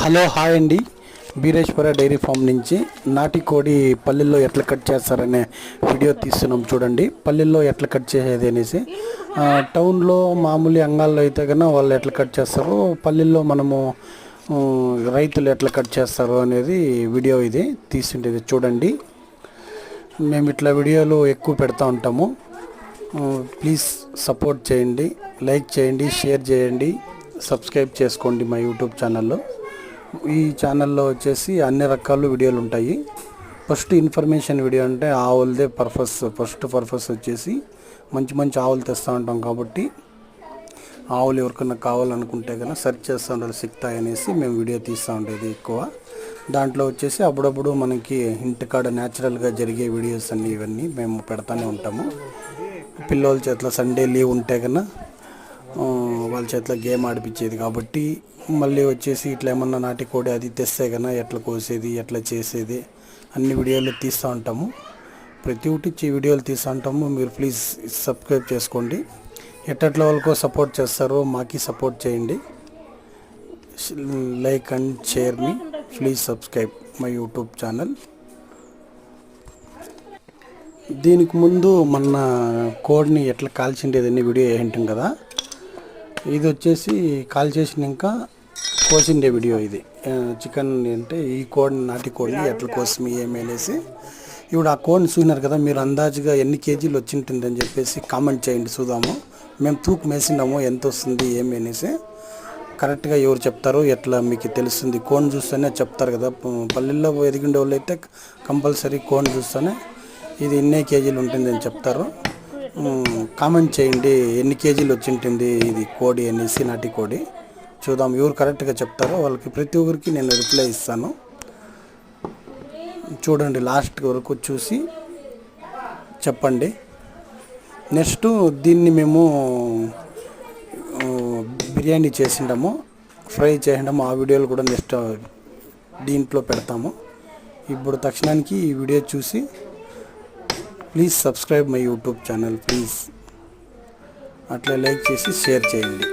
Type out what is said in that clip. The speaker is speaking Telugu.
హలో హాయ్ అండి. బీరేశ్వర డైరీ ఫామ్ నుంచి నాటి కోడి పల్లెల్లో ఎట్లా కట్ చేస్తారనే వీడియో తీస్తున్నాం చూడండి. పల్లెల్లో ఎట్లా కట్ చేసేది అనేసి, టౌన్లో మామూలు అంగాల్లో అయితే కన్నా వాళ్ళు ఎట్లా కట్ చేస్తారో, పల్లెల్లో మనము రైతులు ఎట్లా కట్ చేస్తారు అనేది వీడియో ఇది తీసిండేది చూడండి. మేము ఇట్లా వీడియోలు ఎక్కువ పెడతా ఉంటాము. ప్లీజ్ సపోర్ట్ చేయండి, లైక్ చేయండి, షేర్ చేయండి, సబ్స్క్రైబ్ చేసుకోండి మా యూట్యూబ్ ఛానల్లో. ఈ ఛానల్లో వచ్చేసి అన్ని రకాల వీడియోలు ఉంటాయి. ఫస్ట్ ఇన్ఫర్మేషన్ వీడియో అంటే ఆవులదే ఫస్ట్ పర్పస్ వచ్చేసి మంచి మంచి ఆవులు తెస్తూ ఉంటాం కాబట్టి ఆవులు ఎవరికన్నా కావాలనుకుంటే కనుక సెర్చ్ చేస్తూ ఉండాలి సిక్తాయి అనేసి మేము వీడియో తీస్తూ ఉండేది ఎక్కువ. దాంట్లో వచ్చేసి అప్పుడప్పుడు మనకి ఇంటికాడ న్యాచురల్గా జరిగే వీడియోస్ అన్నీ ఇవన్నీ మేము పెడతానే ఉంటాము. పిల్లల చేతిలో సండే లీవ్ ఉంటే కన్నా వాళ్ళ చేతిలో గేమ్ ఆడిపించేది కాబట్టి, మళ్ళీ వచ్చేసి ఇట్లా ఏమన్నా నాటి కోడి అది తెస్తే కన్నా ఎట్లా కోసేది ఎట్లా చేసేది అన్ని వీడియోలు తీస్తూ ఉంటాము. ప్రతి ఒక్కటి వీడియోలు తీస్తూ ఉంటాము. మీరు ప్లీజ్ సబ్స్క్రైబ్ చేసుకోండి. ఎట్లా వాళ్ళకో సపోర్ట్ చేస్తారో మాకి సపోర్ట్ చేయండి. Like and share me. Please subscribe my YouTube channel. దీనికి ముందు మన కోడిని ఎట్లా కాల్చిండేదని వీడియో ఏంటాం కదా, ఇది వచ్చేసి కాల్ చేసినాక కోసిండే వీడియో ఇది. చికెన్ అంటే ఈ కోడిని నాటి కోడిని ఎట్లా కోసమి ఏమి అనేసి ఇప్పుడు ఆ కోడిని చూసినారు కదా, మీరు అందాజుగా ఎన్ని కేజీలు వచ్చింటుందని చెప్పేసి కామెంట్ చేయండి చూద్దాము. మేము తూకం వేసినాము ఎంత వస్తుంది ఏమి అనేసి కరెక్ట్గా ఎవరు చెప్తారో ఎట్లా మీకు తెలుస్తుంది. కోడిని చూస్తేనే చెప్తారు కదా. పల్లెల్లో ఎదిగిండే వాళ్ళు అయితే కంపల్సరీ కోడిని చూస్తేనే ఇది ఎన్ని కేజీలు ఉంటుందని చెప్తారు. కామెంట్ చేయండి ఎన్ని కేజీలు వచ్చింటుంది ఇది కోడి అనేసి, నాటి కోడి. చూద్దాం ఎవరు కరెక్ట్గా చెప్తారో వాళ్ళకి ప్రతి ఒక్కరికి నేను రిప్లై ఇస్తాను. చూడండి లాస్ట్ వరకు చూసి చెప్పండి. నెక్స్ట్ దీన్ని మేము బిర్యానీ చేసిండాము, ఫ్రై చేసిండాము. ఆ వీడియోలు కూడా నెక్స్ట్ దీంట్లో పెడతాము. ఇప్పుడు తక్షణానికి ఈ వీడియో చూసి please subscribe my YouTube channel please. అట్లా లైక్ చేసి షేర్ చేయండి.